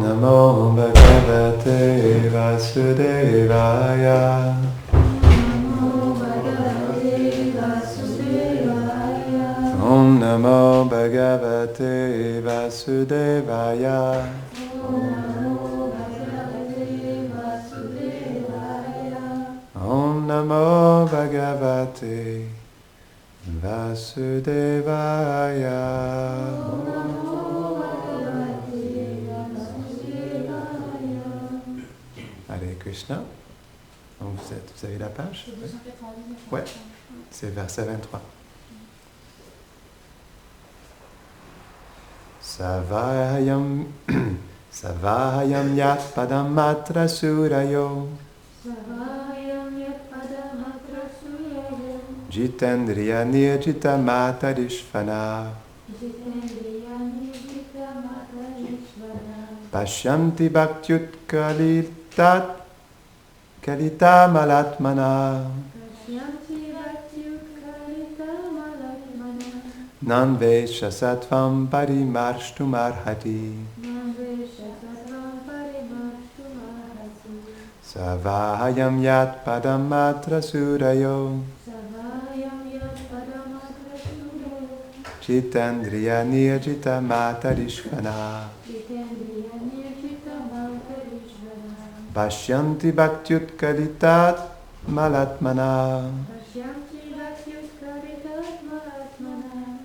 Namo Bhagavate Vasudevaya. Om Namo Bhagavate Vasudevaya. Om Namo Bhagavate Vasudevaya. Hare Krishna. Donc vous avez la page? Oui, c'est verset 23. Savahayam yat padam matra surayo jitendriya nirjita matarishvana pashyanti bhaktyut kalita malatmana Nanvesha sattvam parimarshtum arhati. Savahayam yat padam matra surayo. Chitandriya nirjita matarishvana. Bhashyanti bhaktyut kalitat malatmana.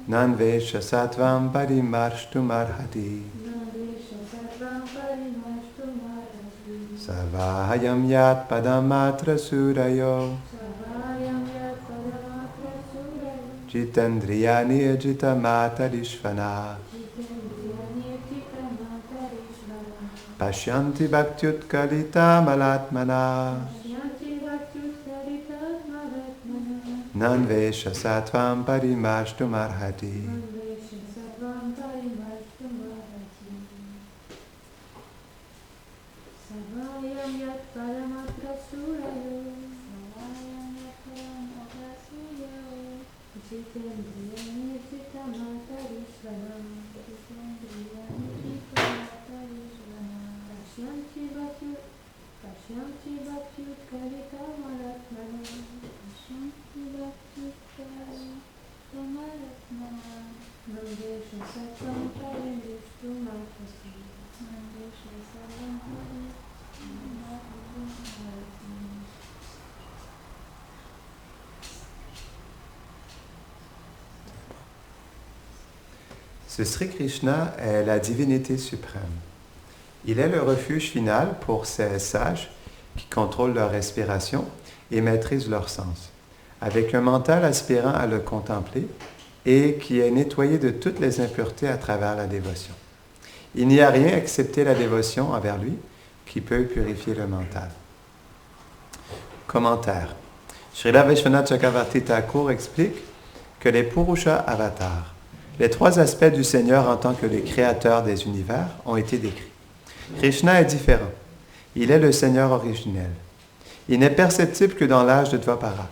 Nanvesha sattvam parimarshtum arhati. Savahayam yat padam matra surayo. Jitendriya nirjita matarishvana. Pashyanti bhaktyut kalita malatmana. Nanvesha sattvam parimarshtum arhati. Ce Sri Krishna est la divinité suprême. Il est le refuge final pour ces sages qui contrôlent leur respiration et maîtrisent leurs sens, avec un mental aspirant à le contempler et qui est nettoyé de toutes les impuretés à travers la dévotion. Il n'y a rien excepté la dévotion envers lui qui peut purifier le mental. Commentaire. Srila Vishwanath Chakravarti Thakur explique que les Purusha avatars, les trois aspects du Seigneur en tant que le créateur des univers, ont été décrits. Krishna est différent. Il est le Seigneur originel. Il n'est perceptible que dans l'âge de Dvapara,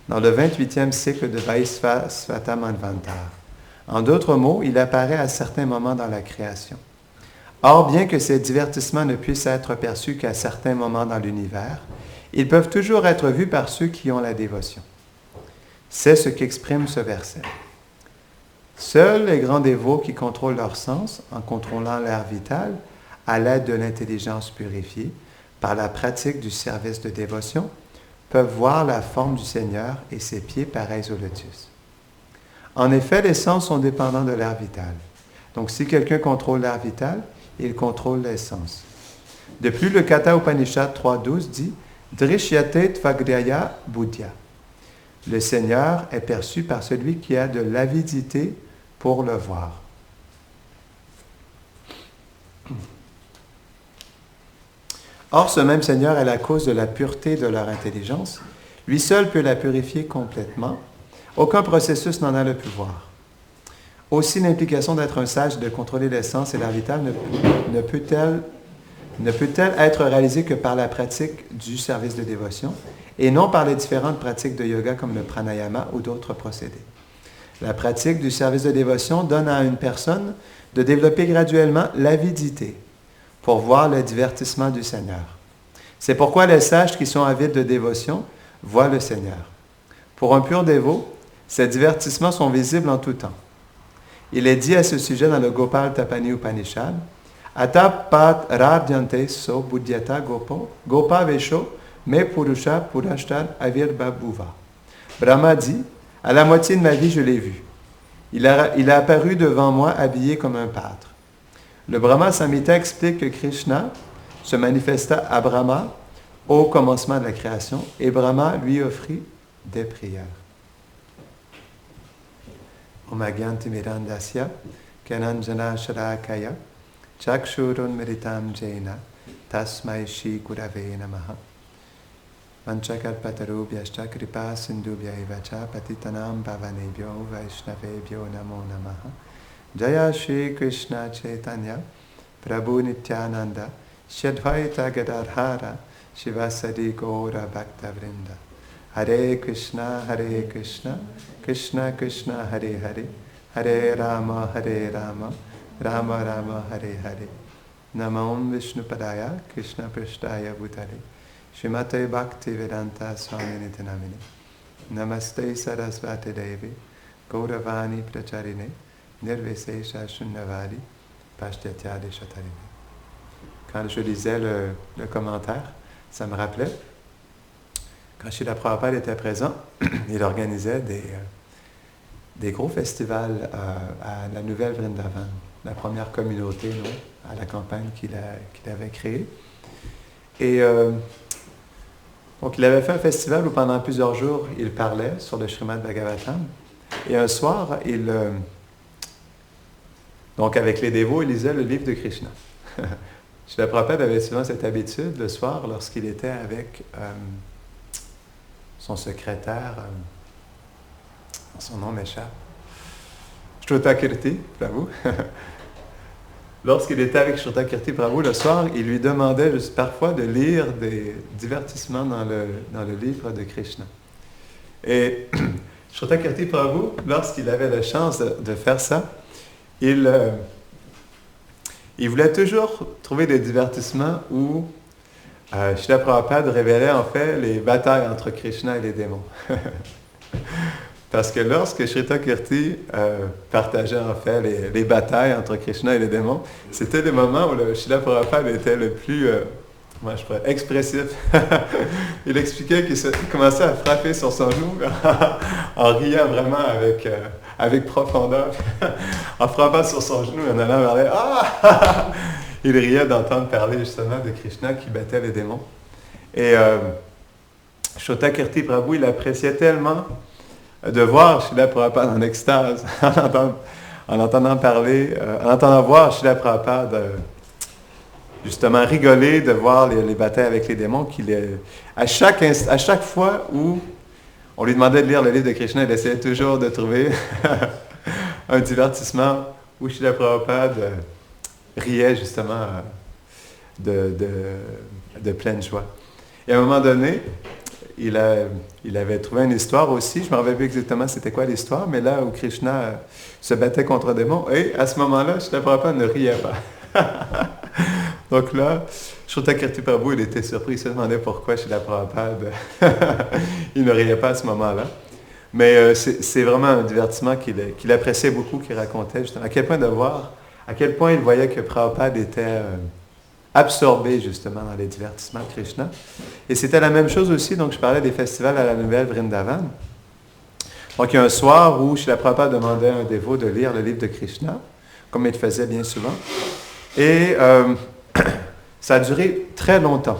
dans le 28e cycle de Vaisvata Manvantara. En d'autres mots, il apparaît à certains moments dans la création. Or, bien que ces divertissements ne puissent être perçus qu'à certains moments dans l'univers, ils peuvent toujours être vus par ceux qui ont la dévotion. C'est ce qu'exprime ce verset. Seuls les grands dévots qui contrôlent leurs sens, en contrôlant l'air vital, à l'aide de l'intelligence purifiée, par la pratique du service de dévotion, peuvent voir la forme du Seigneur et ses pieds pareils au lotus. En effet, les sens sont dépendants de l'air vital. Donc, si quelqu'un contrôle l'air vital, il contrôle les sens. De plus, le Katha Upanishad 3.12 dit « Drishyate tvagryaya buddhya ». Le Seigneur est perçu par celui qui a de l'avidité pour le voir. Or, ce même Seigneur est la cause de la pureté de leur intelligence. Lui seul peut la purifier complètement. Aucun processus n'en a le pouvoir. Aussi, l'implication d'être un sage, de contrôler les sens et l'air vital ne peut-elle être réalisée que par la pratique du service de dévotion et non par les différentes pratiques de yoga comme le pranayama ou d'autres procédés. La pratique du service de dévotion donne à une personne de développer graduellement l'avidité pour voir le divertissement du Seigneur. C'est pourquoi les sages qui sont avides de dévotion voient le Seigneur. Pour un pur dévot, ces divertissements sont visibles en tout temps. Il est dit à ce sujet dans le Gopal Tapani Upanishad, Ata pat radhyante so buddhyata gopo, gopa vesho, me purusha purashtad avirbabhuva. Brahma dit, à la moitié de ma vie, je l'ai vu. Il a apparu devant moi habillé comme un pâtre. Le Brahma Samhita explique que Krishna se manifesta à Brahma au commencement de la création et Brahma lui offrit des prières. Omagyanti mirandasya kananjana sharakaya chakshurun meritam jaina tasmai shri gurave namaha manchakalpatarubhyascha kripa sindhubhyaivacha patitanam bhavanebhyo vaishnavebhyo namo namaha Jaya Shri Krishna Chaitanya Prabhu Nityananda Shadvaita Gadadhara Shivasadi Gaura Bhakta Vrinda Hare Krishna Krishna Krishna Hare Hare Hare Rama Rama Rama Hare Hare Namam Vishnu Padaya Krishna Prishtaya Bhutale Shrimate Bhakti Vedanta Swami Nitinamini Namaste Sarasvati Devi Gauravani Pracharine Nirvesesha Shunnavadi Pashtyatya Deshatarine. Quand je lisais le commentaire, ça me rappelait, quand Srila Prabhupada était présent, il organisait des gros festivals à la nouvelle Vrindavan, la première communauté à la campagne qu'il avait créée. Et donc il avait fait un festival où pendant plusieurs jours, il parlait sur le Srimad Bhagavatam. Et un soir, donc, avec les dévots, il lisait le livre de Krishna. Srila Prabhupada avait souvent cette habitude, le soir, lorsqu'il était avec son secrétaire, son nom m'échappe, Shrutakirti Prabhu. Lorsqu'il était avec Shrutakirti Prabhu, le soir, il lui demandait juste parfois de lire des divertissements dans le livre de Krishna. Et Shrutakirti Prabhu, lorsqu'il avait la chance de faire ça, il voulait toujours trouver des divertissements où Srila Prabhupada révélait en fait les batailles entre Krishna et les démons. Parce que lorsque Shrutakirti partageait en fait les batailles entre Krishna et les démons, c'était le moment où le Srila Prabhupada était le plus expressif. Il expliquait qu'il commençait à frapper sur son genou en riant vraiment avec profondeur, en frappant sur son genou, en allant vers il riait d'entendre parler justement de Krishna qui battait les démons. Et Shrutakirti Prabhu, il appréciait tellement de voir Srila Prabhupada en extase, en entendant voir Srila Prabhupada justement rigoler de voir les batailles avec les démons, à chaque fois où on lui demandait de lire le livre de Krishna, il essayait toujours de trouver un divertissement où Srila Prabhupada riait justement de pleine joie. Et à un moment donné, il avait trouvé une histoire aussi, je ne me rappelle plus exactement c'était quoi l'histoire, mais là où Krishna se battait contre un démon, et à ce moment-là, Srila Prabhupada ne riait pas. Donc là, Shrutakirti Prabhu, il était surpris, il se demandait pourquoi Srila Prabhupada il ne riait pas à ce moment-là. Mais c'est vraiment un divertissement qu'il appréciait beaucoup, qu'il racontait justement. À quel point il voyait que Prabhupada était absorbé justement dans les divertissements de Krishna. Et c'était la même chose aussi, donc je parlais des festivals à la nouvelle Vrindavan. Donc il y a un soir où Srila Prabhupada demandait à un dévot de lire le livre de Krishna, comme il le faisait bien souvent. Et ça a duré très longtemps.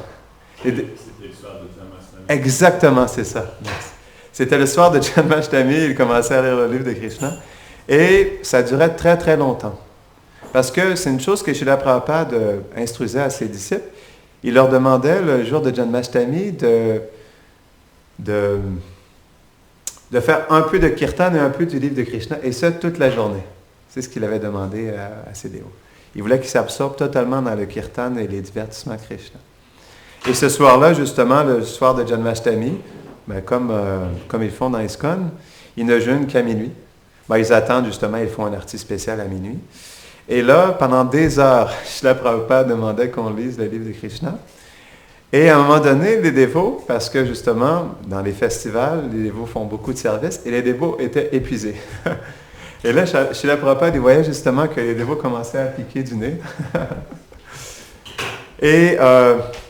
C'était le soir de Janmashtami. Exactement, c'est ça. Merci. C'était le soir de Janmashtami, il commençait à lire le livre de Krishna. Et ça durait très, très longtemps. Parce que c'est une chose que Srila Prabhupada instruisait à ses disciples. Il leur demandait, le jour de Janmashtami, de faire un peu de kirtan et un peu du livre de Krishna, et ça toute la journée. C'est ce qu'il avait demandé à ses dévots. Il voulait qu'ils s'absorbent totalement dans le kirtan et les divertissements Krishna. Et ce soir-là, justement, le soir de Janmashtami, comme ils font dans ISKCON, ils ne jeûnent qu'à minuit. Ils attendent justement, ils font un artiste spécial à minuit. Et là, pendant des heures, Srila Prabhupada demandait qu'on lise le livre de Krishna. Et à un moment donné, les dévots, parce que justement, dans les festivals, les dévots font beaucoup de services, et les dévots étaient épuisés. Et là, Srila Prabhupada, il voyait justement que les dévots commençaient à piquer du nez. Et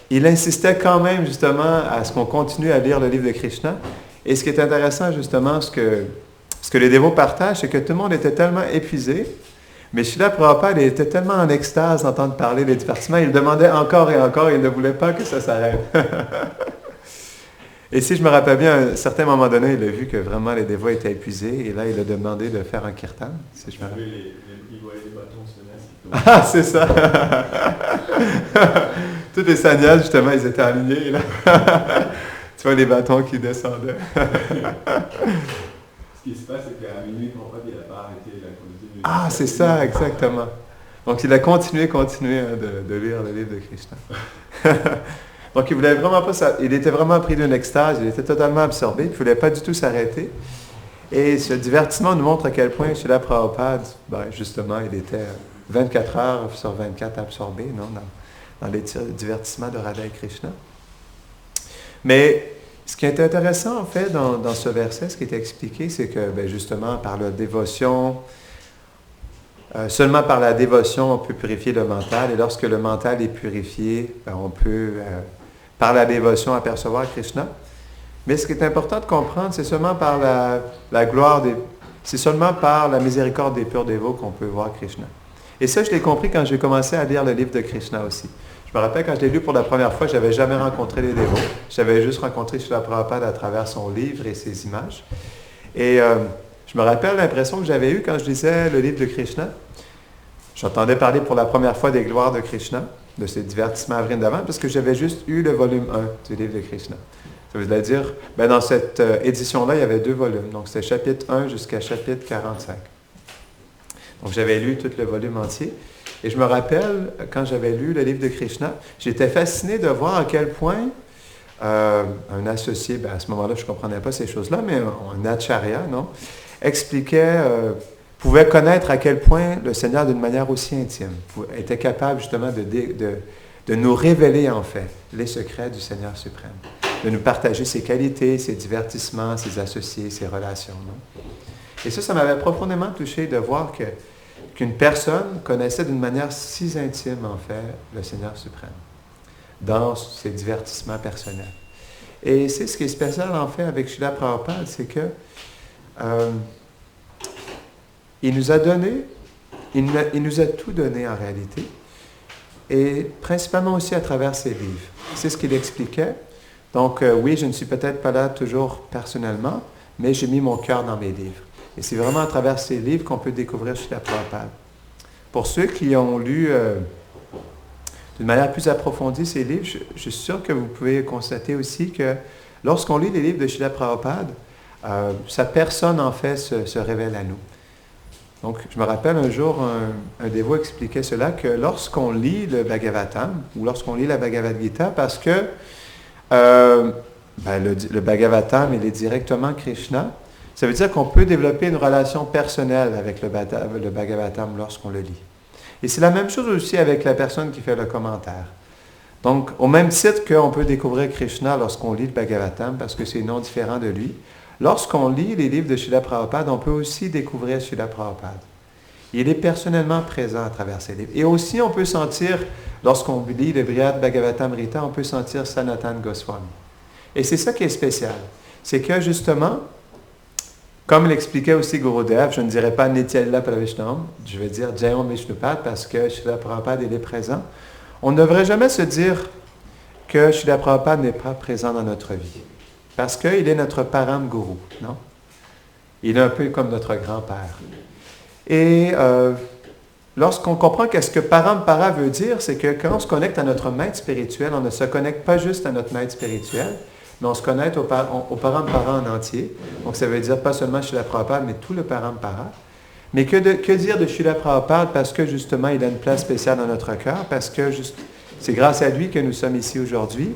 il insistait quand même justement à ce qu'on continue à lire le livre de Krishna. Et ce qui est intéressant justement, ce que les dévots partagent, c'est que tout le monde était tellement épuisé, mais Srila Prabhupada il était tellement en extase d'entendre parler des divertissements, il demandait encore et encore, il ne voulait pas que ça s'arrête. Et si je me rappelle bien, à un certain moment donné, il a vu que vraiment les dévots étaient épuisés, et là il a demandé de faire un kirtan. Si je me rappelle. Il voyait les bâtons se mettre. Ah, c'est ça! Tous les sannyas, justement, ils étaient alignés, là. Tu vois les bâtons qui descendaient. Ce qui se passe, c'est qu'à minuit, Prabhupada, il n'a pas arrêté la continuité. Ah, c'est ça, exactement. Donc, il a continué de lire le livre de Krishna. Donc, il voulait vraiment pas ça. Il était vraiment pris d'une extase, il était totalement absorbé, il ne voulait pas du tout s'arrêter. Et ce divertissement nous montre à quel point Srila Prabhupada, justement, il était 24 heures sur 24 absorbé, non, dans les divertissements de Radha et Krishna. Mais ce qui est intéressant, en fait, dans ce verset, ce qui est expliqué, c'est que, justement, par la dévotion, seulement par la dévotion, on peut purifier le mental. Et lorsque le mental est purifié, on peut, par la dévotion, apercevoir Krishna. Mais ce qui est important de comprendre, c'est seulement par la gloire c'est seulement par la miséricorde des purs dévots qu'on peut voir Krishna. Et ça, je l'ai compris quand j'ai commencé à lire le livre de Krishna aussi. Je me rappelle quand je l'ai lu pour la première fois, je n'avais jamais rencontré les dévots. J'avais juste rencontré Srila Prabhupada à travers son livre et ses images. Et je me rappelle l'impression que j'avais eue quand je lisais le livre de Krishna. J'entendais parler pour la première fois des gloires de Krishna, de ses divertissements à Vrindavan, parce que j'avais juste eu le volume 1 du livre de Krishna. Ça veut dire, dans cette édition-là, il y avait 2 volumes. Donc, c'était chapitre 1 jusqu'à chapitre 45. Donc, j'avais lu tout le volume entier. Et je me rappelle, quand j'avais lu le livre de Krishna, j'étais fasciné de voir à quel point un associé, à ce moment-là, je ne comprenais pas ces choses-là, mais un acharya, non, expliquait, pouvait connaître à quel point le Seigneur, d'une manière aussi intime, était capable justement de nous révéler, en fait, les secrets du Seigneur suprême, de nous partager ses qualités, ses divertissements, ses associés, ses relations. Non? Et ça m'avait profondément touché de voir qu'une personne connaissait d'une manière si intime, en fait, le Seigneur suprême, dans ses divertissements personnels. Et c'est ce qui est spécial, en fait, avec Srila Prabhupada, c'est que il nous a donné, il nous a tout donné en réalité, et principalement aussi à travers ses livres. C'est ce qu'il expliquait. Donc, oui, je ne suis peut-être pas là toujours personnellement, mais j'ai mis mon cœur dans mes livres. Et c'est vraiment à travers ces livres qu'on peut découvrir Srila Prabhupada. Pour ceux qui ont lu d'une manière plus approfondie ces livres, je suis sûr que vous pouvez constater aussi que lorsqu'on lit les livres de Srila Prabhupada, sa personne, en fait, se révèle à nous. Donc, je me rappelle un jour, un dévot expliquait cela, que lorsqu'on lit le Bhagavatam, ou lorsqu'on lit la Bhagavad Gita, parce que le Bhagavatam, il est directement Krishna, ça veut dire qu'on peut développer une relation personnelle avec le Bhagavatam lorsqu'on le lit. Et c'est la même chose aussi avec la personne qui fait le commentaire. Donc, au même titre qu'on peut découvrir Krishna lorsqu'on lit le Bhagavatam, parce que c'est non différent de lui, lorsqu'on lit les livres de Srila Prabhupada, on peut aussi découvrir Srila Prabhupada. Il est personnellement présent à travers ces livres. Et aussi, on peut sentir, lorsqu'on lit le Brihad Bhagavatamrita, on peut sentir Sanatana Goswami. Et c'est ça qui est spécial. C'est que, justement, comme l'expliquait aussi Gurudev, je ne dirais pas Nityalila Pravishnam, je vais dire Jayam Vishnupad parce que Srila Prabhupada, il est présent. On ne devrait jamais se dire que Srila Prabhupada n'est pas présent dans notre vie. Parce qu'il est notre Param Guru, non? Il est un peu comme notre grand-père. Et lorsqu'on comprend qu'est-ce que Parampara veut dire, c'est que quand on se connecte à notre maître spirituel, on ne se connecte pas juste à notre maître spirituel, mais on se connecte au Parampara en entier. Donc ça veut dire pas seulement Srila Prabhupada, mais tout le Parampara. Mais que dire de Srila Prabhupada? Parce que justement, il a une place spéciale dans notre cœur, parce que c'est grâce à lui que nous sommes ici aujourd'hui.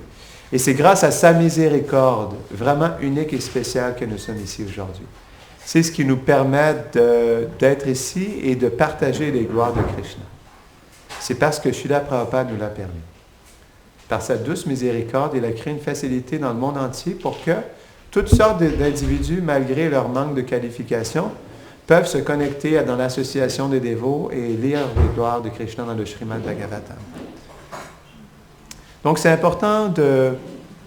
Et c'est grâce à sa miséricorde, vraiment unique et spéciale, que nous sommes ici aujourd'hui. c'est ce qui nous permet d'être ici et de partager les gloires de Krishna. C'est parce que Srila Prabhupada nous l'a permis. Par sa douce miséricorde, il a créé une facilité dans le monde entier pour que toutes sortes d'individus, malgré leur manque de qualification, peuvent se connecter dans l'association des dévots et lire les gloires de Krishna dans le Srimad Bhagavatam. Donc, c'est important de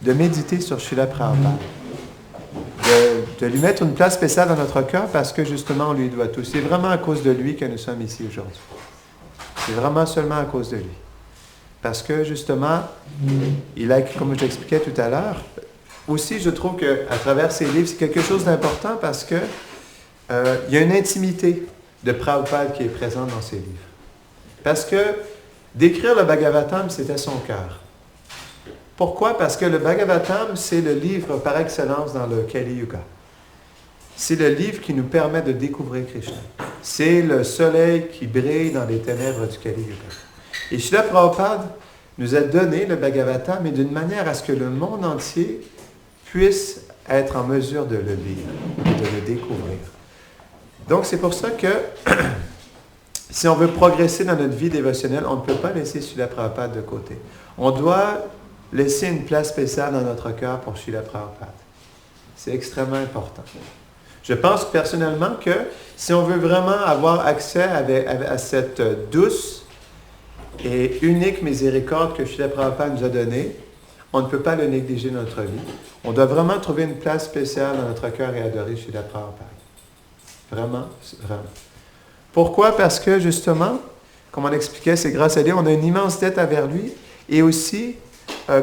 méditer sur Srila Prabhupada, de lui mettre une place spéciale dans notre cœur parce que, justement, on lui doit tout. C'est vraiment à cause de lui que nous sommes ici aujourd'hui. C'est vraiment seulement à cause de lui. Parce que, justement, il a, comme je l'expliquais tout à l'heure, aussi, je trouve qu'à travers ses livres, c'est quelque chose d'important parce que il y a une intimité de Prabhupada qui est présente dans ses livres. Parce que d'écrire le Bhagavatam, c'était son cœur. Pourquoi? Parce que le Bhagavatam, c'est le livre par excellence dans le Kali Yuga. C'est le livre qui nous permet de découvrir Krishna. C'est le soleil qui brille dans les ténèbres du Kali Yuga. Et Srila Prabhupada nous a donné le Bhagavatam, mais d'une manière à ce que le monde entier puisse être en mesure de le lire, de le découvrir. Donc, c'est pour ça que si on veut progresser dans notre vie dévotionnelle, on ne peut pas laisser Srila Prabhupada de côté. On doit laisser une place spéciale dans notre cœur pour Srila Prabhupada. C'est extrêmement important. Je pense personnellement que si on veut vraiment avoir accès à cette douce et unique miséricorde que Srila Prabhupada nous a donnée, on ne peut pas le négliger dans notre vie. On doit vraiment trouver une place spéciale dans notre cœur et adorer Srila Prabhupada. Vraiment, vraiment. Pourquoi? Parce que, justement, comme on expliquait, c'est grâce à lui, on a une immense dette envers lui. Et aussi,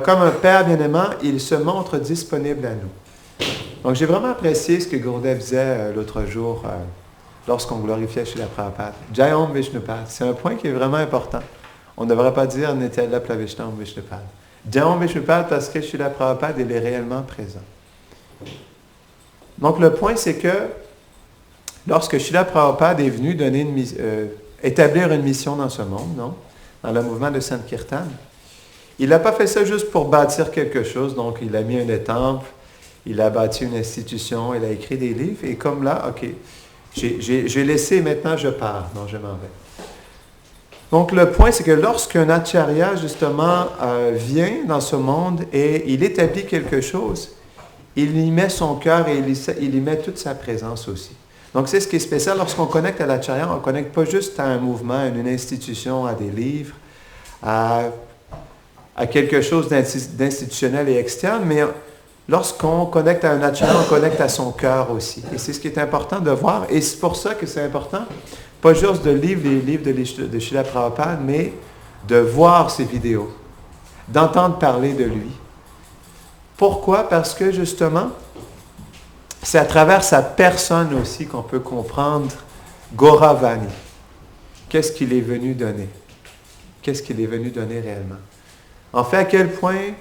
comme un père bien-aimant, il se montre disponible à nous. Donc, j'ai vraiment apprécié ce que Gurudev disait l'autre jour, lorsqu'on glorifiait Srila Prabhupada. Jai Om Vishnupad. C'est un point qui est vraiment important. On ne devrait pas dire Nitya Plavishna Om Vishnupad. Jai Om Vishnupad parce que Srila Prabhupada, il est réellement présent. Donc, le point, c'est que lorsque Srila Prabhupada est venu établir une mission dans ce monde, non? Dans le mouvement de Sankirtan, il n'a pas fait ça juste pour bâtir quelque chose. Donc, il a mis un temple, il a bâti une institution, il a écrit des livres. Et comme là, OK, j'ai laissé, maintenant je pars. Non, je m'en vais. Donc, le point, c'est que lorsqu'un acharya, justement, vient dans ce monde et il établit quelque chose, il y met son cœur et il y met toute sa présence aussi. Donc, c'est ce qui est spécial. Lorsqu'on connecte à l'acharya, on ne connecte pas juste à un mouvement, à une institution, à des livres, à quelque chose d'institutionnel et externe, mais lorsqu'on connecte à un acharya, on connecte à son cœur aussi. Et c'est ce qui est important de voir. Et c'est pour ça que c'est important, pas juste de lire les livres de Srila Prabhupada, mais de voir ses vidéos, d'entendre parler de lui. Pourquoi? Parce que, justement, c'est à travers sa personne aussi qu'on peut comprendre Gauravani. Qu'est-ce qu'il est venu donner? Qu'est-ce qu'il est venu donner réellement? En fait, à quel point,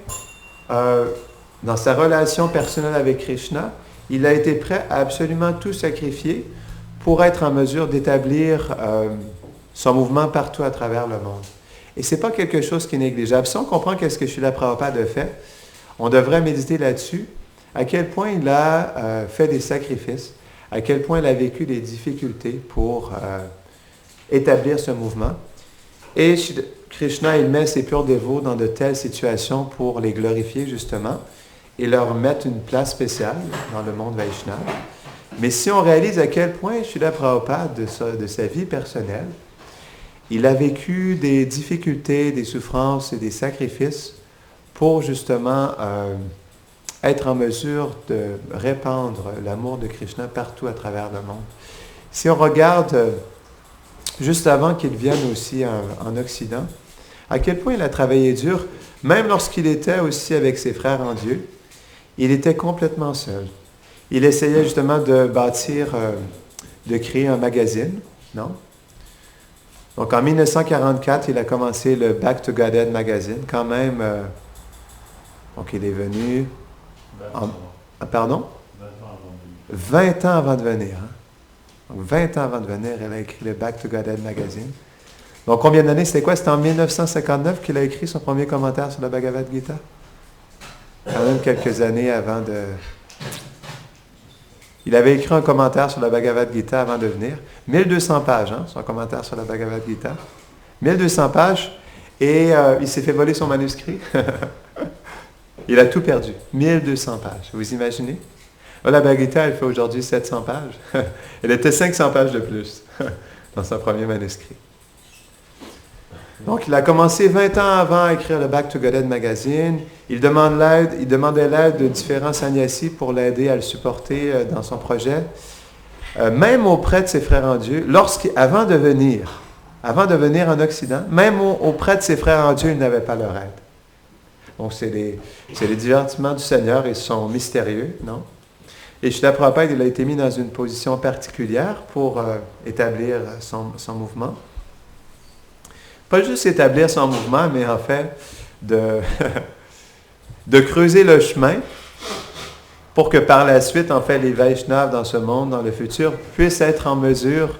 dans sa relation personnelle avec Krishna, il a été prêt à absolument tout sacrifier pour être en mesure d'établir son mouvement partout à travers le monde. Et ce n'est pas quelque chose qui est négligeable. Si on comprend qu'est-ce que Srila Prabhupada a fait, on devrait méditer là-dessus, à quel point il a fait des sacrifices, à quel point il a vécu des difficultés pour établir ce mouvement. Et Krishna, il met ses purs dévots dans de telles situations pour les glorifier, justement, et leur mettre une place spéciale dans le monde Vaishnava. Mais si on réalise à quel point Srila Prabhupada, de sa vie personnelle, il a vécu des difficultés, des souffrances et des sacrifices pour justement être en mesure de répandre l'amour de Krishna partout à travers le monde. Si on regarde, juste avant qu'il vienne aussi en Occident, à quel point il a travaillé dur, même lorsqu'il était aussi avec ses frères en Dieu, il était complètement seul. Il essayait justement de bâtir, de créer un magazine, non? Donc en 1944, il a commencé le Back to Godhead magazine, quand même. Donc il est venu. Pardon? 20 ans avant de venir. Hein? Donc 20 ans avant de venir, il a écrit le Back to Godhead magazine. Donc combien d'années? C'était quoi? C'était en 1959 qu'il a écrit son premier commentaire sur la Bhagavad Gita? Quand même quelques années avant de... Il avait écrit un commentaire sur la Bhagavad Gita avant de venir. 1200 pages, hein, son commentaire sur la Bhagavad Gita. 1200 pages. Et il s'est fait voler son manuscrit. Il a tout perdu. 1200 pages. Vous imaginez? La Bhagavad Gita, elle fait aujourd'hui 700 pages. Elle était 500 pages de plus dans son premier manuscrit. Donc, il a commencé 20 ans avant à écrire le Back to Godhead magazine. Il demandait l'aide de différents sannyasis pour l'aider à le supporter dans son projet. Même auprès de ses frères en Dieu, avant de venir en Occident, même auprès de ses frères en Dieu, il n'avait pas leur aide. Donc, c'est les divertissements du Seigneur, ils sont mystérieux, non? Et Srila Prabhupada, il a été mis dans une position particulière pour établir son mouvement. Pas juste établir son mouvement, mais en fait, de creuser le chemin pour que par la suite, en fait, les Vaishnavas dans ce monde, dans le futur, puissent être en mesure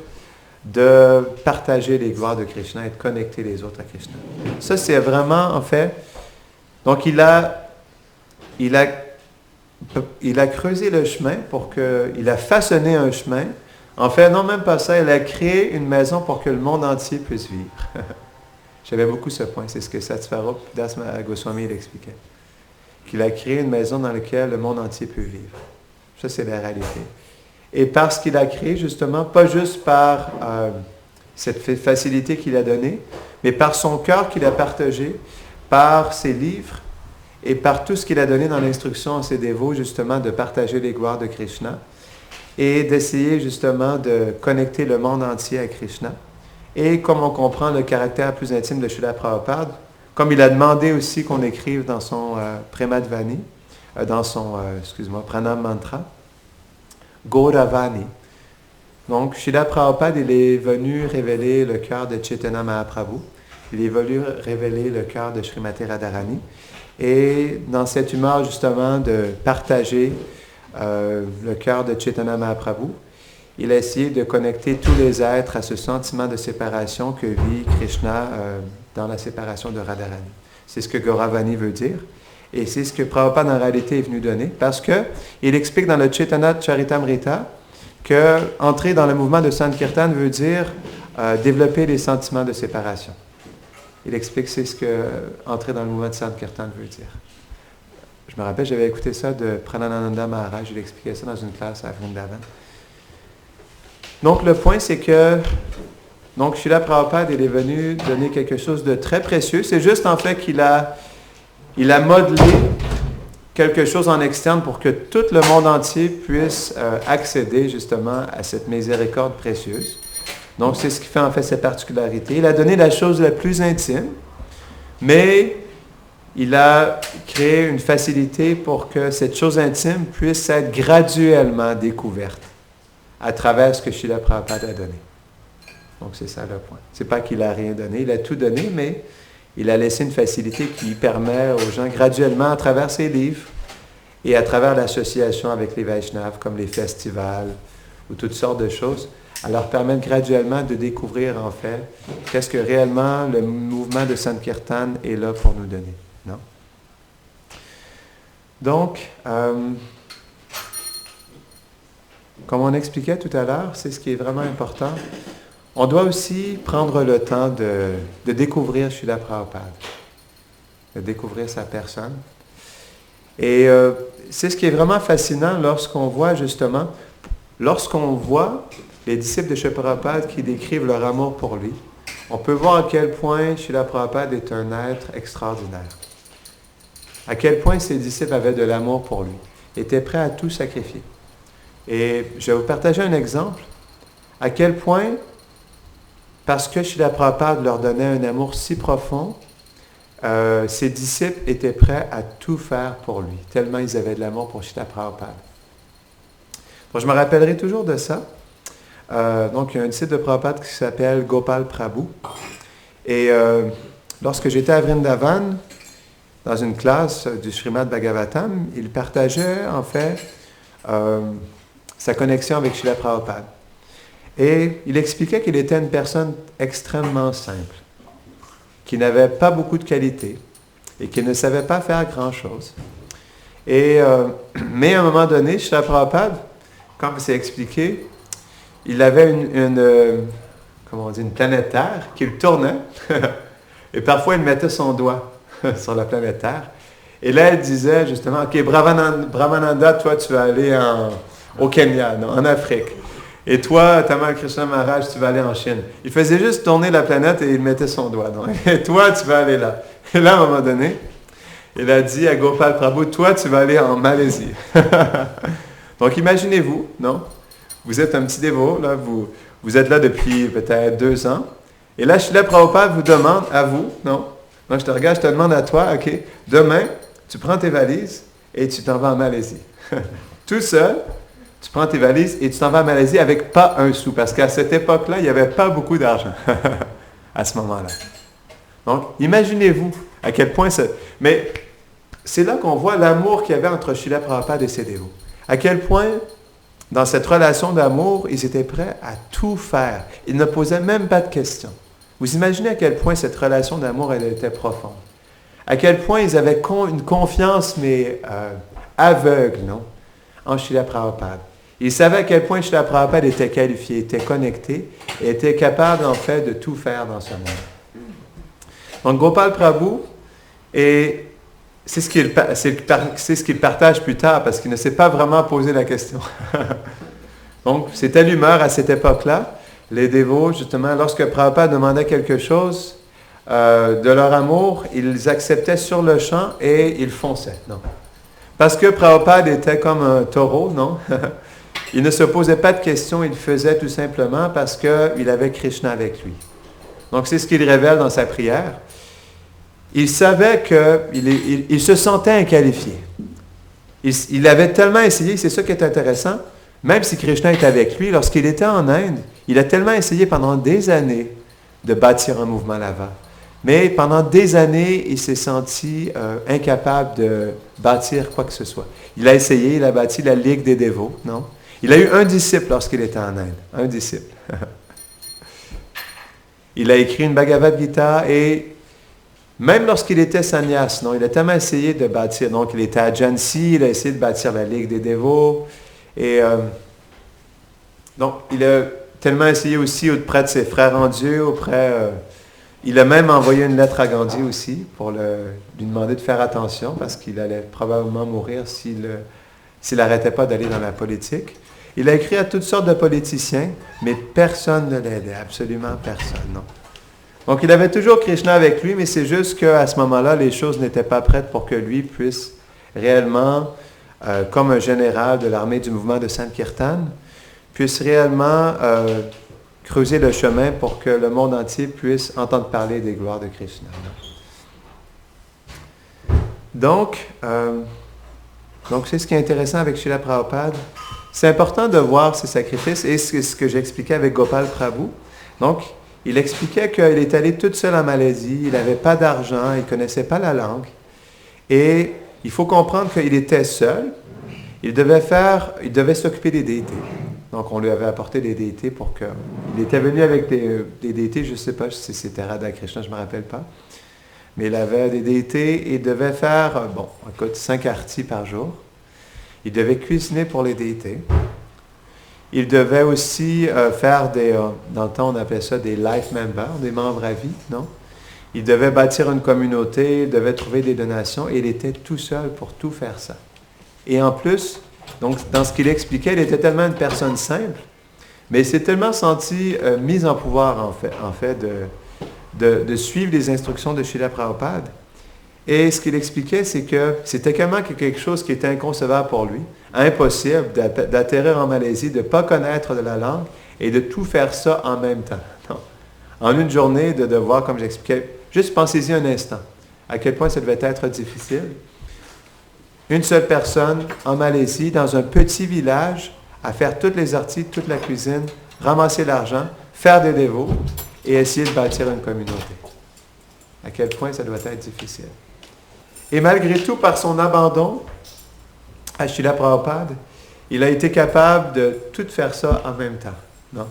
de partager les gloires de Krishna et de connecter les autres à Krishna. Ça, c'est vraiment, en fait, donc il a creusé le chemin il a façonné un chemin. En fait, non, même pas ça, il a créé une maison pour que le monde entier puisse vivre. J'avais beaucoup ce point, c'est ce que Satsvarup Das Goswami l'expliquait. Qu'il a créé une maison dans laquelle le monde entier peut vivre. Ça, c'est la réalité. Et parce qu'il a créé, justement, pas juste par cette facilité qu'il a donnée, mais par son cœur qu'il a partagé, par ses livres et par tout ce qu'il a donné dans l'instruction à ses dévots, justement, de partager les gloires de Krishna et d'essayer, justement, de connecter le monde entier à Krishna. Et comme on comprend le caractère plus intime de Srila Prabhupada, comme il a demandé aussi qu'on écrive dans son Premadvani, dans son, Pranam Mantra, Gauravani. Donc, Srila Prabhupada, il est venu révéler le cœur de Chaitanya Mahaprabhu. Il est venu révéler le cœur de Srimati Radharani. Et dans cette humeur, justement, de partager le cœur de Chaitanya Mahaprabhu, il a essayé de connecter tous les êtres à ce sentiment de séparation que vit Krishna dans la séparation de Radharani. C'est ce que Gauravani veut dire. Et c'est ce que Prabhupada, en réalité, est venu donner. Parce qu'il explique dans le Chaitanya Charitamrita que entrer dans le mouvement de Sankirtan veut dire développer les sentiments de séparation. Il explique c'est ce que entrer dans le mouvement de Sankirtan veut dire. Je me rappelle, j'avais écouté ça de Pranananda Maharaj. Il expliquait ça dans une classe à Vrindavan. Donc, le point, c'est que Srila Prabhupada, il est venu donner quelque chose de très précieux. C'est juste, en fait, qu'il a modelé quelque chose en externe pour que tout le monde entier puisse accéder, justement, à cette miséricorde précieuse. Donc, c'est ce qui fait, en fait, cette particularité. Il a donné la chose la plus intime, mais il a créé une facilité pour que cette chose intime puisse être graduellement découverte à travers ce que Srila Prabhupada a donné. Donc, c'est ça le point. C'est pas qu'il n'a rien donné, il a tout donné, mais il a laissé une facilité qui permet aux gens graduellement, à travers ses livres et à travers l'association avec les Vaishnavas, comme les festivals ou toutes sortes de choses, à leur permettre graduellement de découvrir, en fait, qu'est-ce que réellement le mouvement de Sankirtan est là pour nous donner. Non? Donc, comme on expliquait tout à l'heure, c'est ce qui est vraiment important. On doit aussi prendre le temps de découvrir Srila Prabhupada, de découvrir sa personne. Et c'est ce qui est vraiment fascinant lorsqu'on voit les disciples de Srila Prabhupada qui décrivent leur amour pour lui. On peut voir à quel point Srila Prabhupada est un être extraordinaire. À quel point ses disciples avaient de l'amour pour lui, étaient prêts à tout sacrifier. Et je vais vous partager un exemple. À quel point, parce que Srila Prabhupada leur donnait un amour si profond, ses disciples étaient prêts à tout faire pour lui, tellement ils avaient de l'amour pour Srila Prabhupada. Donc, je me rappellerai toujours de ça. Donc, il y a un disciple de Prabhupada qui s'appelle Gopal Prabhu. Et lorsque j'étais à Vrindavan, dans une classe du Srimad Bhagavatam, il partageait, en fait, sa connexion avec Srila Prabhupada. Et il expliquait qu'il était une personne extrêmement simple, qui n'avait pas beaucoup de qualités et qui ne savait pas faire grand-chose. Mais à un moment donné, Srila Prabhupada, comme c'est expliqué, il avait comment on dit, une planète Terre qu'il tournait. Et parfois, il mettait son doigt sur la planète Terre. Et là, il disait justement, OK, Brahmananda, toi, tu vas aller au Kenya, non, en Afrique. Et toi, Tamal Krishna Maharaj, tu vas aller en Chine. Il faisait juste tourner la planète et il mettait son doigt. Non? Et toi, tu vas aller là. Et là, à un moment donné, il a dit à Gopal Prabhu, toi, tu vas aller en Malaisie. Donc, imaginez-vous, non? Vous êtes un petit dévot, là, vous êtes là depuis peut-être 2 ans. Et là, Srila Prabhupada vous demande, à vous, non? Moi, je te regarde, je te demande à toi, OK, demain, tu prends tes valises et tu t'en vas en Malaisie. Tout seul, tu prends tes valises et tu t'en vas en Malaisie avec pas un sou. Parce qu'à cette époque-là, il n'y avait pas beaucoup d'argent à ce moment-là. Donc, imaginez-vous à quel point ça... Mais c'est là qu'on voit l'amour qu'il y avait entre Srila Prabhupada et ses dévots. À quel point, dans cette relation d'amour, ils étaient prêts à tout faire. Ils ne posaient même pas de questions. Vous imaginez à quel point cette relation d'amour, elle était profonde. À quel point ils avaient une confiance, mais aveugle, non? En Srila Prabhupada. Ils savaient à quel point Srila Prabhupada était qualifié, était connecté, et était capable, en fait, de tout faire dans ce monde. Donc, Gopal Prabhu, et c'est ce qu'il partage plus tard, parce qu'il ne s'est pas vraiment posé la question. Donc, c'était l'humeur à cette époque-là. Les dévots, justement, lorsque Prabhupada demandait quelque chose de leur amour, ils acceptaient sur le champ et ils fonçaient. Non. Parce que Prabhupada était comme un taureau, non? Il ne se posait pas de questions, il faisait tout simplement parce qu'il avait Krishna avec lui. Donc, c'est ce qu'il révèle dans sa prière. Il savait qu'il se sentait inqualifié. Il avait tellement essayé, c'est ça qui est intéressant, même si Krishna est avec lui, lorsqu'il était en Inde, il a tellement essayé pendant des années de bâtir un mouvement là-bas. Mais pendant des années, il s'est senti incapable de bâtir quoi que ce soit. Il a essayé, il a bâti la Ligue des dévots, non? Il a eu un disciple lorsqu'il était en Inde, un disciple. Il a écrit une Bhagavad Gita et même lorsqu'il était sannyas, non, il a tellement essayé de bâtir. Donc, il était à Jhansi, il a essayé de bâtir la Ligue des dévots. Et donc, il a tellement essayé aussi auprès de ses frères en Dieu, il a même envoyé une lettre à Gandhi aussi pour lui demander de faire attention parce qu'il allait probablement mourir s'il n'arrêtait pas d'aller dans la politique. Il a écrit à toutes sortes de politiciens, mais personne ne l'aidait, absolument personne, non. Donc, il avait toujours Krishna avec lui, mais c'est juste qu'à ce moment-là, les choses n'étaient pas prêtes pour que lui puisse réellement, comme un général de l'armée du mouvement de Sankirtan, puisse réellement creuser le chemin pour que le monde entier puisse entendre parler des gloires de Krishna. Donc, c'est ce qui est intéressant avec Srila Prabhupada. C'est important de voir ces sacrifices et ce que j'expliquais avec Gopal Prabhu. Donc, il expliquait qu'il est allé tout seul en Malaisie, il n'avait pas d'argent, il ne connaissait pas la langue. Et il faut comprendre qu'il était seul. Il devait s'occuper des déités. Donc, on lui avait apporté des déités pour que... Il était venu avec des déités, je ne sais pas si c'était Radha Krishna, je ne me rappelle pas. Mais il avait des déités et il devait faire, 5 artis par jour. Il devait cuisiner pour les déités. Il devait aussi faire dans le temps, on appelait ça des life members, des membres à vie, non? Il devait bâtir une communauté, il devait trouver des donations et il était tout seul pour tout faire ça. Et en plus, donc, dans ce qu'il expliquait, il était tellement une personne simple, mais il s'est tellement senti mis en pouvoir, en fait de suivre les instructions de Srila Prabhupada. Et ce qu'il expliquait, c'est que c'était tellement quelque chose qui était inconcevable pour lui, impossible d'atterrir en Malaisie, de ne pas connaître de la langue et de tout faire ça en même temps. Non. En une journée, de devoir, comme j'expliquais, juste pensez-y un instant, à quel point ça devait être difficile. Une seule personne en Malaisie, dans un petit village, à faire toutes les artis, toute la cuisine, ramasser l'argent, faire des dévots et essayer de bâtir une communauté. À quel point ça doit être difficile. Et malgré tout, par son abandon à Srila Prabhupada, il a été capable de tout faire ça en même temps. Non?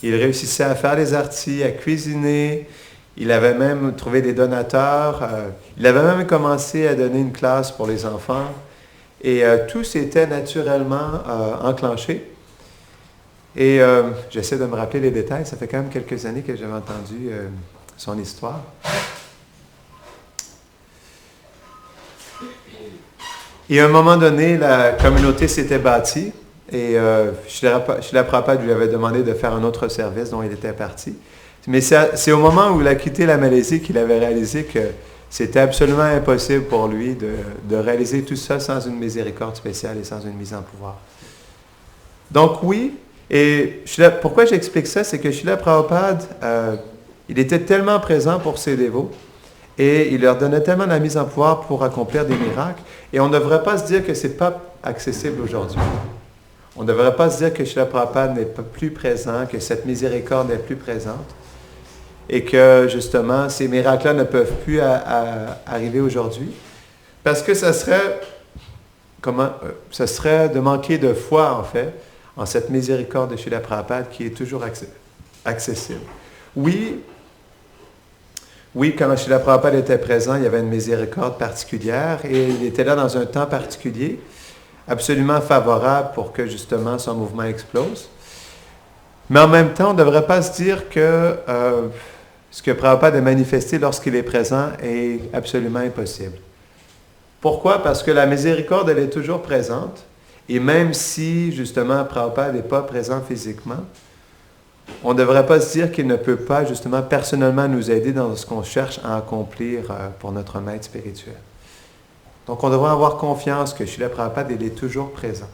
Il réussissait à faire les artis, à cuisiner. Il avait même trouvé des donateurs. Il avait même commencé à donner une classe pour les enfants. Et tout s'était naturellement enclenché Et j'essaie de me rappeler les détails. Ça fait quand même quelques années que j'avais entendu son histoire. Et à un moment donné, la communauté s'était bâtie et Srila Prabhupada lui avait demandé de faire un autre service dont il était parti. Mais c'est au moment où il a quitté la Malaisie qu'il avait réalisé que c'était absolument impossible pour lui de réaliser tout ça sans une miséricorde spéciale et sans une mise en pouvoir. Donc oui, et pourquoi j'explique ça, c'est que Srila Prabhupada, il était tellement présent pour ses dévots et il leur donnait tellement la mise en pouvoir pour accomplir des miracles. Et on ne devrait pas se dire que ce n'est pas accessible aujourd'hui. On ne devrait pas se dire que Srila Prabhupada n'est pas plus présent, que cette miséricorde n'est plus présente et que justement ces miracles-là ne peuvent plus arriver aujourd'hui. Parce que ça serait de manquer de foi, en fait, en cette miséricorde de Srila Prabhupada qui est toujours accessible. Oui, quand Srila Prabhupada était présent, il y avait une miséricorde particulière et il était là dans un temps particulier, absolument favorable pour que justement son mouvement explose. Mais en même temps, on ne devrait pas se dire que ce que Prabhupada a manifesté lorsqu'il est présent est absolument impossible. Pourquoi? Parce que la miséricorde, elle est toujours présente. Et même si, justement, Prabhupada n'est pas présent physiquement, on ne devrait pas se dire qu'il ne peut pas, justement, personnellement nous aider dans ce qu'on cherche à accomplir pour notre maître spirituel. Donc, on devrait avoir confiance que Srila Prabhupada, il est toujours présent.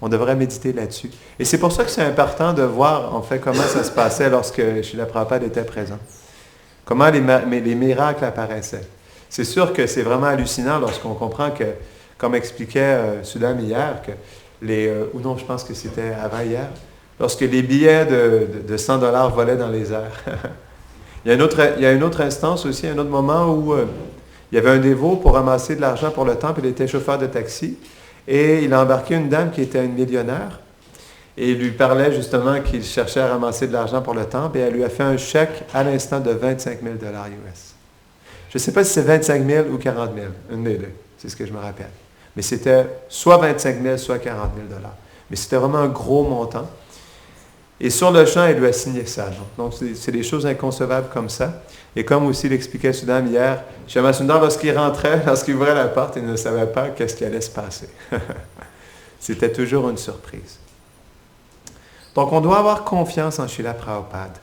On devrait méditer là-dessus. Et c'est pour ça que c'est important de voir, en fait, comment ça se passait lorsque Srila Prabhupada était présent. Comment les miracles apparaissaient. C'est sûr que c'est vraiment hallucinant lorsqu'on comprend que, comme expliquait Sudam hier, que ou non, je pense que c'était avant hier, lorsque les billets de 100 $ volaient dans les airs. il y a une autre instance aussi, un autre moment où il y avait un dévot pour ramasser de l'argent pour le temple. Il était chauffeur de taxi et il a embarqué une dame qui était une millionnaire et il lui parlait justement qu'il cherchait à ramasser de l'argent pour le temple et elle lui a fait un chèque à l'instant de 25 000 $ US. Je ne sais pas si c'est 25 000 ou 40 000, une des deux, c'est ce que je me rappelle. Mais c'était soit 25 000, soit 40 000 $. Mais c'était vraiment un gros montant. Et sur le champ, il lui a signé ça. Donc c'est des choses inconcevables comme ça. Et comme aussi l'expliquait Sudam hier, Shyamasundar, lorsqu'il rentrait, lorsqu'il ouvrait la porte, il ne savait pas qu'est-ce qui allait se passer. C'était toujours une surprise. Donc on doit avoir confiance en Srila Prabhupada.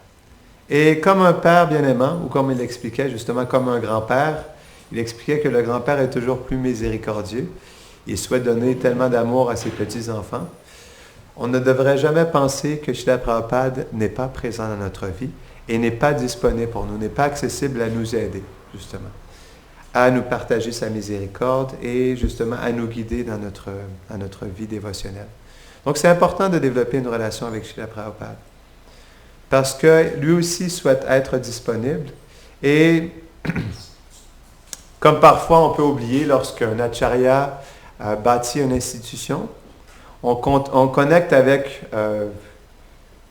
Et comme un père bien-aimant, ou comme il l'expliquait justement comme un grand-père, il expliquait que le grand-père est toujours plus miséricordieux. Il souhaite donner tellement d'amour à ses petits-enfants. On ne devrait jamais penser que Srila Prabhupada n'est pas présent dans notre vie et n'est pas disponible pour nous, n'est pas accessible à nous aider, justement, à nous partager sa miséricorde et justement à nous guider dans notre vie dévotionnelle. Donc c'est important de développer une relation avec Srila Prabhupada parce que lui aussi souhaite être disponible et comme parfois on peut oublier lorsqu'un acharya bâtit une institution, on connecte avec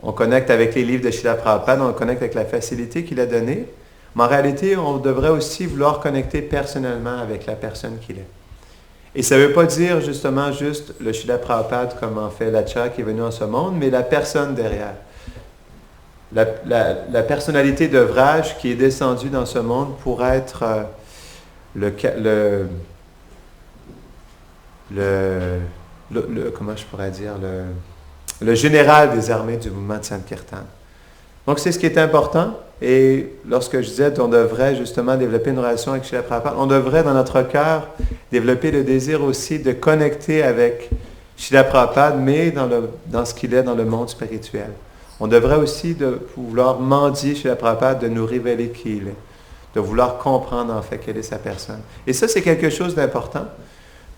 les livres de Srila Prabhupada, on connecte avec la facilité qu'il a donnée, mais en réalité, on devrait aussi vouloir connecter personnellement avec la personne qu'il est. Et ça ne veut pas dire justement juste le Srila Prabhupada comme en fait l'acharya qui est venu en ce monde, mais la personne derrière. La personnalité d'œuvrage qui est descendue dans ce monde pour être comment je pourrais dire, le général des armées du mouvement de Sankirtan. Donc c'est ce qui est important. Et lorsque je disais qu'on devrait justement développer une relation avec Srila Prabhupada, on devrait dans notre cœur développer le désir aussi de connecter avec Srila Prabhupada, mais dans ce qu'il est dans le monde spirituel. On devrait aussi vouloir mendier Srila Prabhupada de nous révéler qui il est, de vouloir comprendre en fait quelle est sa personne. Et ça, c'est quelque chose d'important.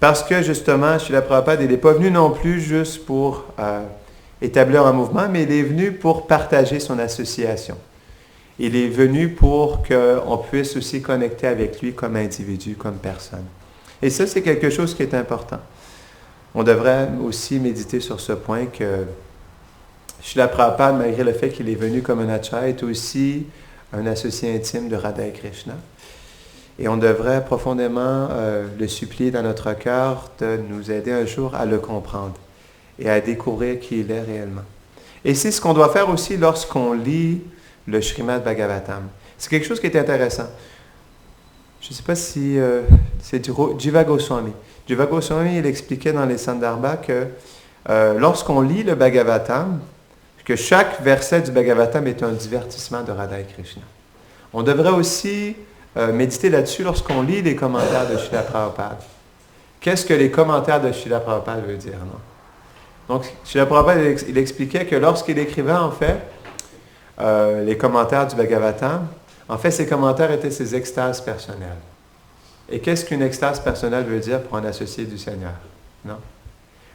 Parce que justement, Srila Prabhupada, il n'est pas venu non plus juste pour établir un mouvement, mais il est venu pour partager son association. Il est venu pour qu'on puisse aussi connecter avec lui comme individu, comme personne. Et ça, c'est quelque chose qui est important. On devrait aussi méditer sur ce point que Srila Prabhupada, malgré le fait qu'il est venu comme un acharya, est aussi un associé intime de Radha et Krishna. Et on devrait profondément le supplier dans notre cœur de nous aider un jour à le comprendre et à découvrir qui il est réellement. Et c'est ce qu'on doit faire aussi lorsqu'on lit le Srimad Bhagavatam. C'est quelque chose qui est intéressant. Je ne sais pas si c'est Jiva Goswami. Jiva Goswami, il expliquait dans les Sandarbhas que lorsqu'on lit le Bhagavatam, que chaque verset du Bhagavatam est un divertissement de Radha et Krishna. On devrait aussi méditer là-dessus lorsqu'on lit les commentaires de Srila Prabhupada. Qu'est-ce que les commentaires de Srila Prabhupada veulent dire, non? Donc, Srila Prabhupada, il expliquait que lorsqu'il écrivait, en fait, les commentaires du Bhagavatam, en fait, ces commentaires étaient ses extases personnelles. Et qu'est-ce qu'une extase personnelle veut dire pour un associé du Seigneur? Non?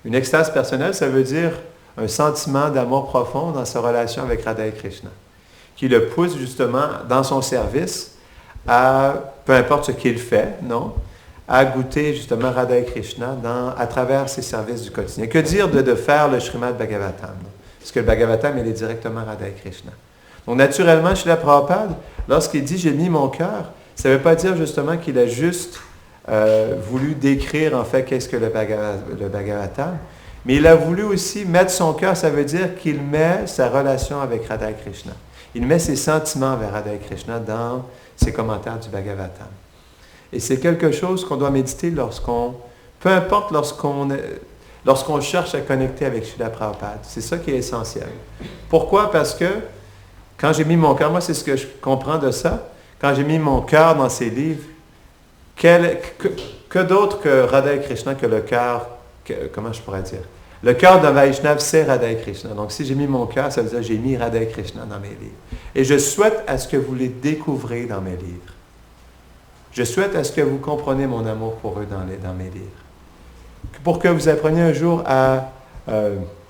Une extase personnelle, ça veut dire un sentiment d'amour profond dans sa relation avec Radha et Krishna, qui le pousse justement dans son service à, peu importe ce qu'il fait, non? À goûter justement Radha et Krishna à travers ses services du quotidien. Que dire de faire le Srimad Bhagavatam? Non? Parce que le Bhagavatam, il est directement Radha et Krishna. Donc naturellement, Srila Prabhupada, lorsqu'il dit « j'ai mis mon cœur », ça ne veut pas dire justement qu'il a juste voulu décrire en fait qu'est-ce que le Bhagavatam, mais il a voulu aussi mettre son cœur, ça veut dire qu'il met sa relation avec Radha et Krishna. Il met ses sentiments vers Radha et Krishna dans ses commentaires du Bhagavatam. Et c'est quelque chose qu'on doit méditer peu importe lorsqu'on cherche à connecter avec Srila Prabhupada. C'est ça qui est essentiel. Pourquoi? Parce que quand j'ai mis mon cœur, moi c'est ce que je comprends de ça, quand j'ai mis mon cœur dans ces livres, que d'autre que Radha et Krishna que le cœur, comment je pourrais dire? Le cœur d'un Vaishnav, c'est Radha et Krishna. Donc si j'ai mis mon cœur, ça veut dire que j'ai mis Radha et Krishna dans mes livres. Et je souhaite à ce que vous les découvrez dans mes livres. Je souhaite à ce que vous compreniez mon amour pour eux dans mes livres. Pour que vous appreniez un jour à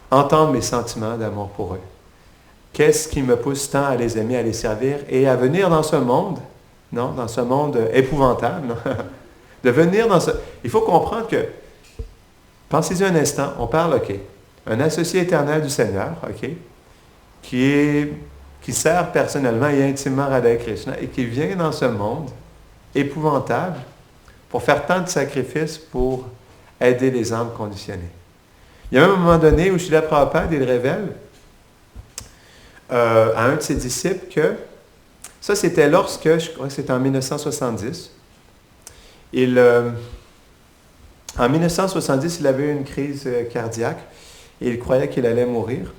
entendre mes sentiments d'amour pour eux. Qu'est-ce qui me pousse tant à les aimer, à les servir et à venir dans ce monde, non, dans ce monde épouvantable, non? De venir dans ce... Il faut comprendre que, pensez-y un instant, on parle, OK, un associé éternel du Seigneur, OK, qui sert personnellement et intimement Radha Krishna et qui vient dans ce monde épouvantable pour faire tant de sacrifices pour aider les âmes conditionnées. Il y a même un moment donné où Srila Prabhupada, il révèle à un de ses disciples que, ça c'était lorsque, je crois que c'était en 1970, en 1970, il avait eu une crise cardiaque et il croyait qu'il allait mourir.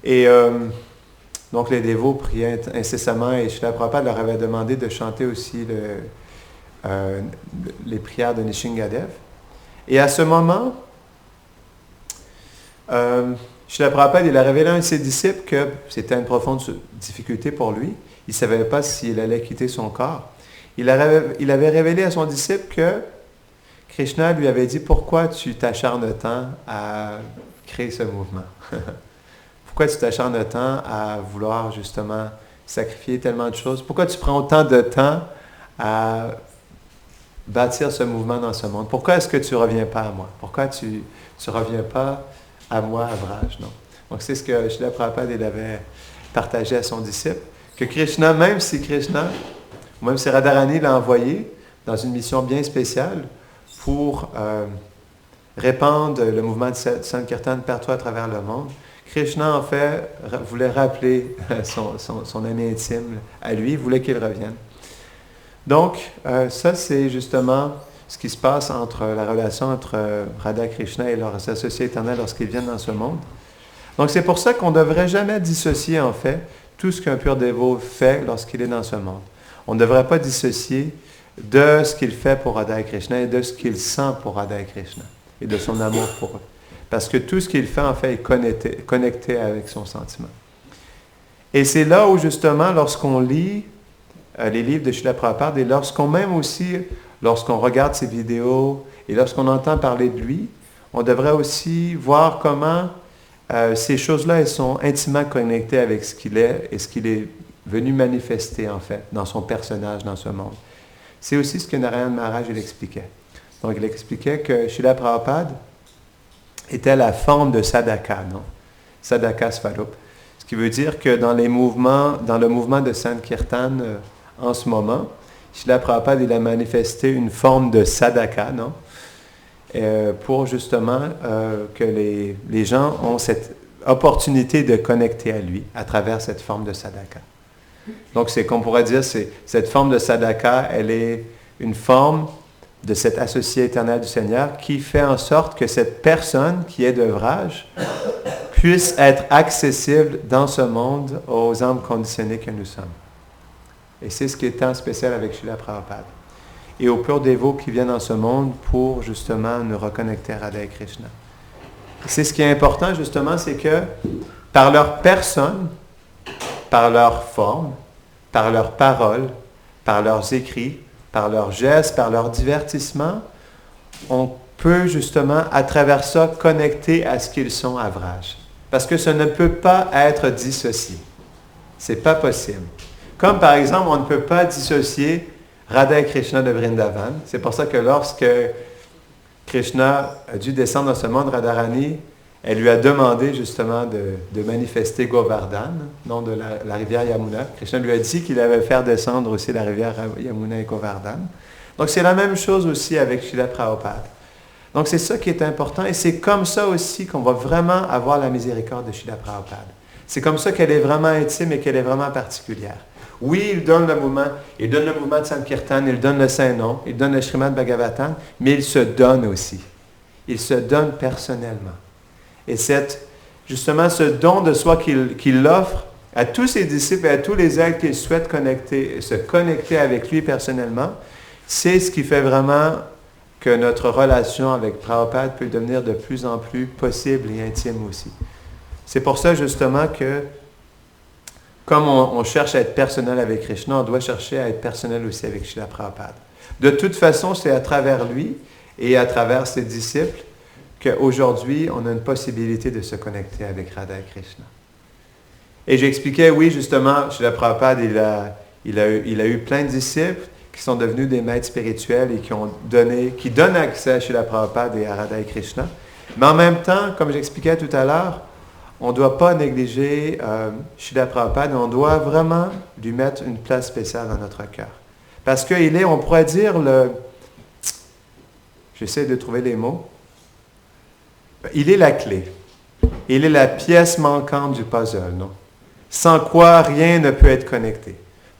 Et donc les dévots priaient incessamment et Srila Prabhupada leur avait demandé de chanter aussi les prières de Nishingadev. Et à ce moment, Srila Prabhupada, il a révélé à un de ses disciples que c'était une profonde difficulté pour lui. Il ne savait pas s'il allait quitter son corps. Il avait révélé à son disciple que Krishna lui avait dit « Pourquoi tu t'acharnes tant à créer ce mouvement? Pourquoi tu t'acharnes tant à vouloir justement sacrifier tellement de choses? Pourquoi tu prends autant de temps à bâtir ce mouvement dans ce monde? Pourquoi est-ce que tu ne reviens pas à moi? Pourquoi tu ne reviens pas à moi, à Vraj? » Non. Donc c'est ce que Srila Prabhupada il avait partagé à son disciple, que Krishna, même si Radharani l'a envoyé dans une mission bien spéciale pour répandre le mouvement de Sankirtan partout à travers le monde, Krishna, en fait, voulait rappeler son ami intime à lui, voulait qu'il revienne. Donc, ça, c'est justement ce qui se passe entre la relation entre Radha Krishna et leurs associés éternels lorsqu'ils viennent dans ce monde. Donc, c'est pour ça qu'on ne devrait jamais dissocier, en fait, tout ce qu'un pur dévot fait lorsqu'il est dans ce monde. On ne devrait pas dissocier de ce qu'il fait pour Radha Krishna et de ce qu'il sent pour Radha Krishna et de son amour pour eux. Parce que tout ce qu'il fait, en fait, est connecté avec son sentiment. Et c'est là où, justement, lorsqu'on lit les livres de Srila Prabhupada et lorsqu'on regarde ses vidéos et lorsqu'on entend parler de lui, on devrait aussi voir comment ces choses-là, elles sont intimement connectées avec ce qu'il est et ce qu'il est venu manifester, en fait, dans son personnage, dans ce monde. C'est aussi ce que Narayana Maharaj, il expliquait. Donc, il expliquait que Srila Prabhupada était la forme de Sadaka, non? Sadaka Svarup. Ce qui veut dire que dans le mouvement de Sankirtan en ce moment, Srila Prabhupada, il a manifesté une forme de Sadaka, non? Pour justement que les gens opportunité de connecter à lui à travers cette forme de sadhaka. Donc, c'est qu'on pourrait dire, cette forme de sadhaka, elle est une forme de cet associé éternel du Seigneur qui fait en sorte que cette personne qui est d'œuvrage puisse être accessible dans ce monde aux âmes conditionnées que nous sommes. Et c'est ce qui est tant spécial avec Srila Prabhupada. Et aux purs dévots qui viennent dans ce monde pour justement nous reconnecter à Radha et Krishna. C'est ce qui est important justement, c'est que par leur personne, par leur forme, par leurs paroles, par leurs écrits, par leurs gestes, par leur divertissement, on peut justement à travers ça connecter à ce qu'ils sont à Vraj. Parce que ça ne peut pas être dissocié. C'est pas possible. Comme par exemple, on ne peut pas dissocier Radha et Krishna de Vrindavan. C'est pour ça que lorsque Krishna a dû descendre dans ce monde, Radharani, elle lui a demandé justement de manifester Govardhan, nom de la rivière Yamuna. Krishna lui a dit qu'il allait faire descendre aussi la rivière Yamuna et Govardhan. Donc c'est la même chose aussi avec Srila Prabhupada. Donc c'est ça qui est important et c'est comme ça aussi qu'on va vraiment avoir la miséricorde de Srila Prabhupada. C'est comme ça qu'elle est vraiment intime et qu'elle est vraiment particulière. Oui, il donne le mouvement de Sankirtan, il donne le Saint-Nom, il donne le Srimad Bhagavatam, mais il se donne aussi. Il se donne personnellement. Et justement ce don de soi qu'il offre à tous ses disciples et à tous les êtres qu'il souhaite se connecter avec lui personnellement, c'est ce qui fait vraiment que notre relation avec Prabhupada peut devenir de plus en plus possible et intime aussi. C'est pour ça justement que comme on cherche à être personnel avec Krishna, on doit chercher à être personnel aussi avec Srila Prabhupada. De toute façon, c'est à travers lui et à travers ses disciples qu'aujourd'hui, on a une possibilité de se connecter avec Radha et Krishna. Et j'expliquais, oui, justement, Srila Prabhupada, il a eu plein de disciples qui sont devenus des maîtres spirituels et qui donnent accès à Srila Prabhupada et à Radha et Krishna. Mais en même temps, comme j'expliquais tout à l'heure, on ne doit pas négliger Srila Prabhupada, on doit vraiment lui mettre une place spéciale dans notre cœur. Parce qu'il est, on pourrait dire, j'essaie de trouver les mots, il est la clé. Il est la pièce manquante du puzzle, non? Sans quoi rien ne peut être connecté.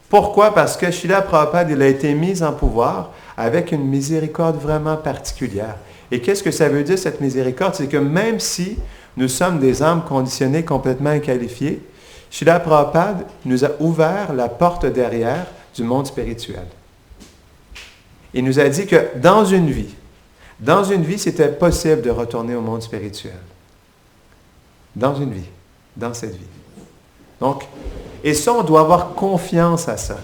Pourquoi? Parce que Srila Prabhupada, il a été mis en pouvoir avec une miséricorde vraiment particulière. Et qu'est-ce que ça veut dire, cette miséricorde? C'est que même si nous sommes des âmes conditionnées complètement inqualifiées, Srila Prabhupada nous a ouvert la porte derrière du monde spirituel. Il nous a dit que dans une vie, c'était possible de retourner au monde spirituel. Dans une vie, dans cette vie. Donc, et ça, on doit avoir confiance à ça.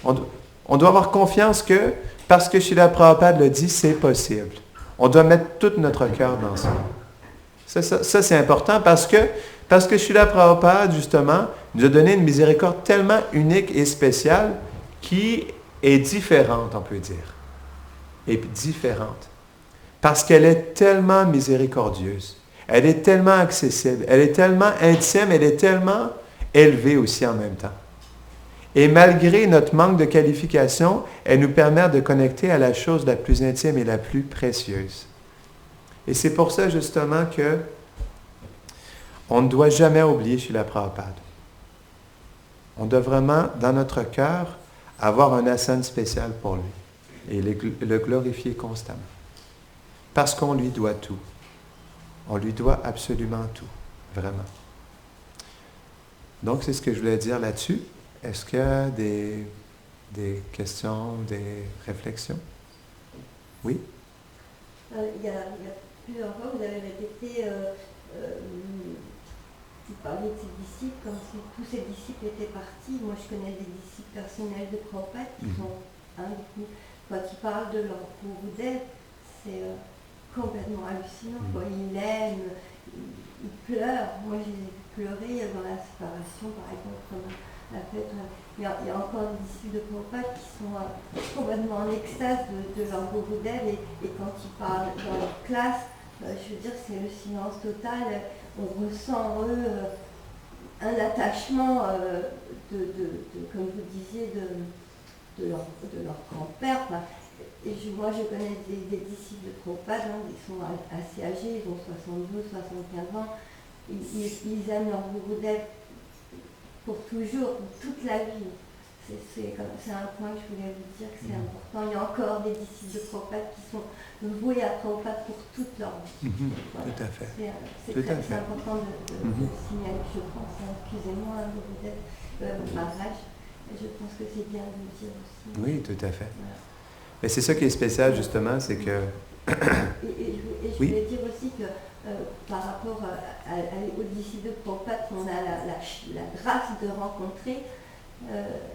On doit avoir confiance que, parce que Srila Prabhupada le dit, c'est possible. On doit mettre tout notre cœur dans ça. Ça, c'est important parce que Srila Prabhupada, justement, nous a donné une miséricorde tellement unique et spéciale qui est différente, on peut dire. Et différente. Parce qu'elle est tellement miséricordieuse. Elle est tellement accessible. Elle est tellement intime. Elle est tellement élevée aussi en même temps. Et malgré notre manque de qualification, elle nous permet de connecter à la chose la plus intime et la plus précieuse. Et c'est pour ça, justement, que on ne doit jamais oublier Srila Prabhupada. On doit vraiment, dans notre cœur, avoir un asana spécial pour lui et le glorifier constamment. Parce qu'on lui doit tout. On lui doit absolument tout, vraiment. Donc, c'est ce que je voulais dire là-dessus. Est-ce qu'il y a des questions, des réflexions? Oui? Il y a plusieurs fois, vous avez répété, vous parliez de ses disciples, comme si tous ses disciples étaient partis. Moi, je connais des disciples personnels de Prabhupada qui sont, quand ils parlent de leur pauvre dette, c'est complètement hallucinant. Ils l'aiment, ils pleurent. Moi, j'ai pleuré dans la séparation, par exemple, comme la fête. Il y a encore des disciples de Prabhupada qui sont complètement en extase de leur pauvre dette et quand ils parlent dans leur classe, je veux dire, c'est le silence total. On ressent en eux un attachement, comme vous disiez, de leur grand-père. Et moi, je connais des disciples de Prabhupada, ils sont assez âgés, ils ont 72, 75 ans, ils aiment leur Gurudev pour toujours, pour toute la vie. C'est un point que je voulais vous dire que c'est important. Il y a encore des disciples de Prabhupada qui sont voués à Prabhupada pour toute leur vie. Voilà. Tout à fait. C'est important de signaler, je pense. Excusez-moi, Gurudev, Maharaj. Je pense que c'est bien de le dire aussi. Oui, tout à fait. Voilà. Mais c'est ça qui est spécial, justement, c'est que... et je voulais dire aussi que par rapport aux disciples de Prabhupada qu'on a la grâce de rencontrer,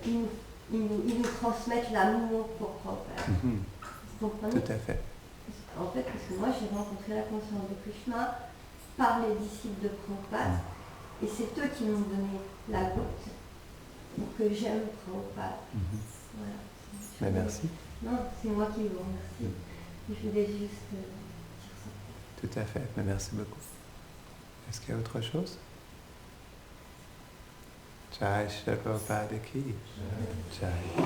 ils nous transmettent l'amour pour Prabhupada. Vous comprenez? Tout à fait. En fait, parce que moi j'ai rencontré la conscience de Krishna par les disciples de Prabhupada, et c'est eux qui m'ont donné la goutte pour que j'aime Prabhupada. Voilà. Mais merci. Non, c'est moi qui vous remercie. Je voulais juste dire ça. Tout à fait. Mais merci beaucoup. Est-ce qu'il y a autre chose? Jai Shri Prabhupada ki. Jai.